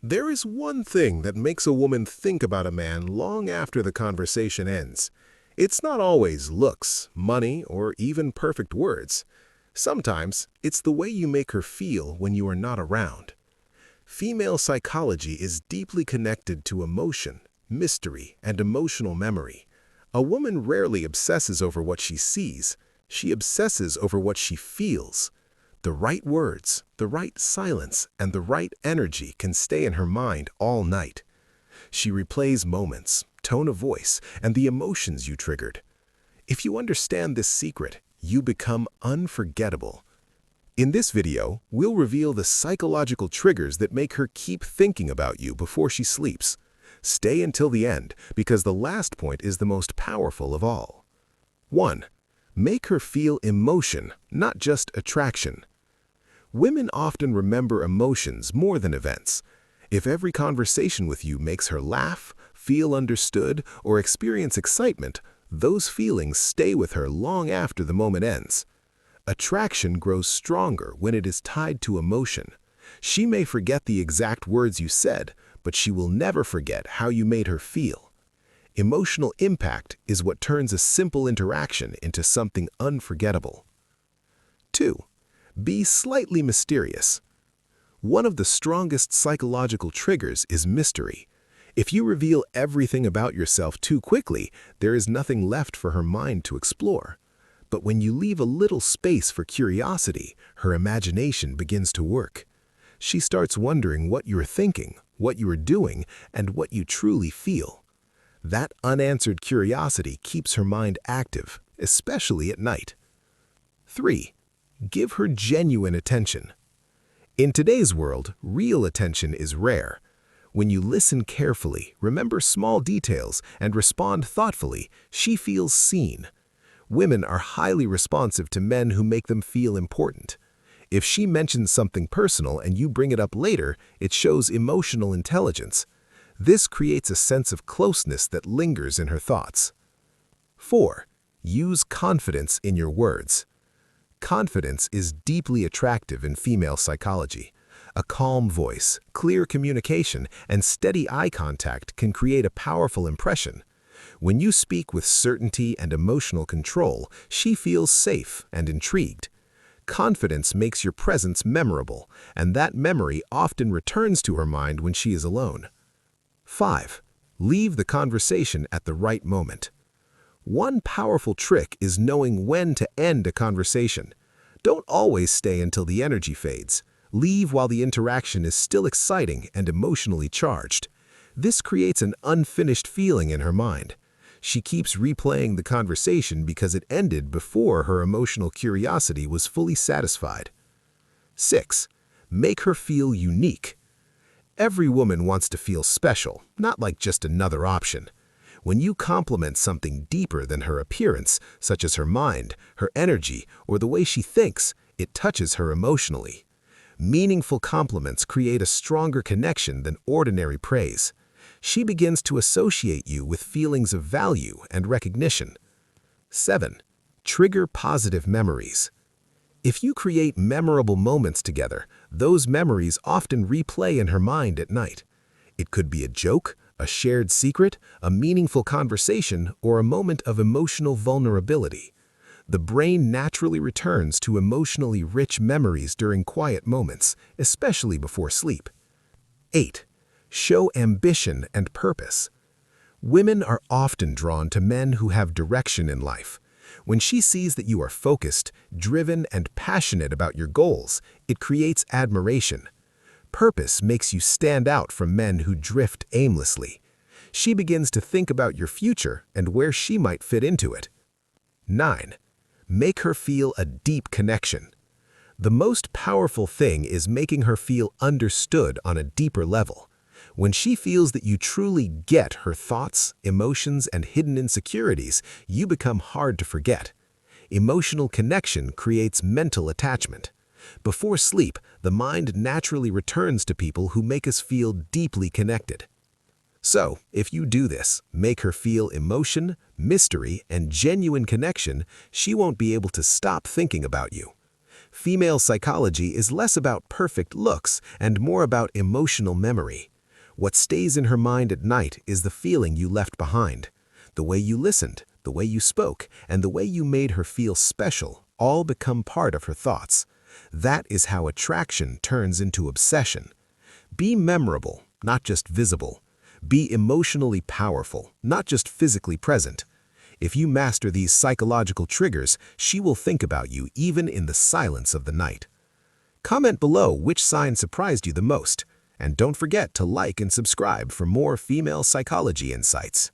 There is one thing that makes a woman think about a man long after the conversation ends. It's not always looks, money, or even perfect words. Sometimes it's the way you make her feel when you are not around. Female psychology is deeply connected to emotion, mystery, and emotional memory. A woman rarely obsesses over what she sees. She obsesses over what she feels. The right words, the right silence, and the right energy can stay in her mind all night. She replays moments, tone of voice, and the emotions you triggered. If you understand this secret, you become unforgettable. In this video, we'll reveal the psychological triggers that make her keep thinking about you before she sleeps. Stay until the end, because the last point is the most powerful of all. 1. Make her feel emotion, not just attraction. Women often remember emotions more than events. If every conversation with you makes her laugh, feel understood, or experience excitement, those feelings stay with her long after the moment ends. Attraction grows stronger when it is tied to emotion. She may forget the exact words you said, but she will never forget how you made her feel. Emotional impact is what turns a simple interaction into something unforgettable. 2. Be slightly mysterious. One of the strongest psychological triggers is mystery. If you reveal everything about yourself too quickly, there is nothing left for her mind to explore. But when you leave a little space for curiosity, her imagination begins to work. She starts wondering what you are thinking, what you are doing, and what you truly feel. That unanswered curiosity keeps her mind active, especially at night. 3. Give her genuine attention. In today's world, real attention is rare. When you listen carefully, remember small details, and respond thoughtfully, she feels seen. Women are highly responsive to men who make them feel important. If she mentions something personal and you bring it up later, it shows emotional intelligence. This creates a sense of closeness that lingers in her thoughts. 4. Use confidence in your words. Confidence is deeply attractive in female psychology. A calm voice, clear communication, and steady eye contact can create a powerful impression. When you speak with certainty and emotional control, she feels safe and intrigued. Confidence makes your presence memorable, and that memory often returns to her mind when she is alone. 5. Leave the conversation at the right moment. One powerful trick is knowing when to end a conversation. Don't always stay until the energy fades. Leave while the interaction is still exciting and emotionally charged. This creates an unfinished feeling in her mind. She keeps replaying the conversation because it ended before her emotional curiosity was fully satisfied. 6. Make her feel unique. Every woman wants to feel special, not like just another option. When you compliment something deeper than her appearance, such as her mind, her energy, or the way she thinks, it touches her emotionally. Meaningful compliments create a stronger connection than ordinary praise. She begins to associate you with feelings of value and recognition. 7. Trigger positive memories. If you create memorable moments together, those memories often replay in her mind at night. It could be a joke, a shared secret, a meaningful conversation, or a moment of emotional vulnerability. The brain naturally returns to emotionally rich memories during quiet moments, especially before sleep. 8. Show ambition and purpose. Women are often drawn to men who have direction in life. When she sees that you are focused, driven, and passionate about your goals, it creates admiration. Purpose makes you stand out from men who drift aimlessly. She begins to think about your future and where she might fit into it. 9. Make her feel a deep connection. The most powerful thing is making her feel understood on a deeper level. When she feels that you truly get her thoughts, emotions, and hidden insecurities, you become hard to forget. Emotional connection creates mental attachment. Before sleep, the mind naturally returns to people who make us feel deeply connected. So, if you do this, make her feel emotion, mystery, and genuine connection, she won't be able to stop thinking about you. Female psychology is less about perfect looks and more about emotional memory. What stays in her mind at night is the feeling you left behind. The way you listened, the way you spoke, and the way you made her feel special all become part of her thoughts. That is how attraction turns into obsession. Be memorable, not just visible. Be emotionally powerful, not just physically present. If you master these psychological triggers, she will think about you even in the silence of the night. Comment below which sign surprised you the most, and don't forget to like and subscribe for more female psychology insights.